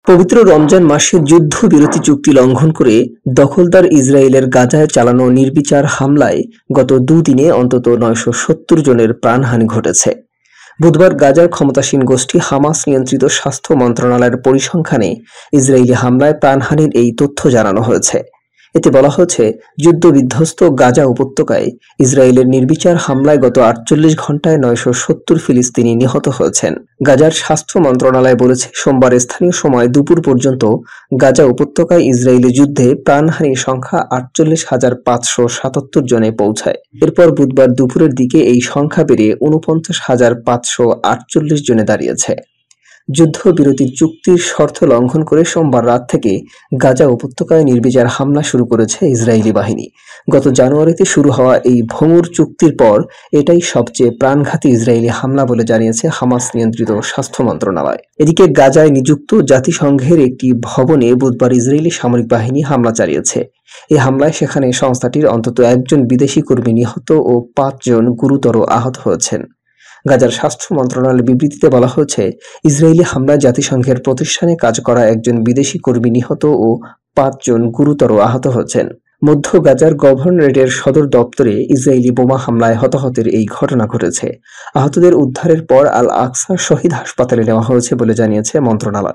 পবিত্র রমজান মাসে যুদ্ধবিরতি চুক্তি লঙ্ঘন করে দখলদার ইসরায়েলের গাজায় চালানো নির্বিচার হামলায় গত দুদিনে অন্তত ৯৭০ জনের প্রাণহানি ঘটেছে। বুধবার গাজার ক্ষমতাসীন গোষ্ঠী হামাস নিয়ন্ত্রিত স্বাস্থ্য মন্ত্রণালয়ের পরিসংখ্যানে ইসরায়েলি হামলায় প্রাণহানির এই তথ্য জানানো হয়েছে। এতে বলা হয়েছে, যুদ্ধবিধ্বস্ত গাজা উপত্যকায় ইসরায়েলের নির্বিচার হামলায় গত ৪৮ ঘণ্টায় ৯৭০ ফিলিস্তিনি নিহত হয়েছেন। গাজার স্বাস্থ্য মন্ত্রণালয় বলেছে, সোমবার স্থানীয় সময় দুপুর পর্যন্ত গাজা উপত্যকায় ইসরায়েলি যুদ্ধে প্রাণহানির সংখ্যা ৪৮,৫৭৭ জনে পৌঁছায়। এরপর বুধবার দুপুরের দিকে এই সংখ্যা বেড়ে ৪৯,৫৪৮ জনে দাঁড়িয়েছে। যুদ্ধবিরতির চুক্তির শর্ত লঙ্ঘন করে সোমবার রাত থেকে গাজা উপত্যকায় নির্বিচার হামলা শুরু করেছে ইসরায়েলি বাহিনী। গত জানুয়ারিতে শুরু হওয়া এই ভঙ্গুর চুক্তির পর এটাই সবচেয়ে প্রাণঘাতী ইসরায়েলি হামলা বলে জানিয়েছে হামাস নিয়ন্ত্রিত স্বাস্থ্য মন্ত্রণালয়। এদিকে গাজায় নিযুক্ত জাতিসংঘের একটি ভবনে বুধবার ইসরায়েলি সামরিক বাহিনী হামলা চালিয়েছে। এই হামলায় সেখানে সংস্থাটির অন্তত একজন বিদেশি কর্মী নিহত ও ৫ জন গুরুতর আহত হয়েছেন। গাজার স্বাস্থ্য মন্ত্রণালয়ের বিবৃতিতে বলা হয়েছে, ইসরায়েলি হামলায় জাতিসংঘের প্রতিষ্ঠানে কাজ করা একজন বিদেশি কর্মী নিহত ও ৫ জন গুরুতর আহত হয়েছেন। মধ্য গাজার গভর্নরেটের সদর দপ্তরে ইসরায়েলি বোমা হামলায় হতাহতের এই ঘটনা ঘটেছে। আহতদের উদ্ধারের পর আল আকসা শহীদ হাসপাতালে নেওয়া হয়েছে বলে জানিয়েছে মন্ত্রণালয়।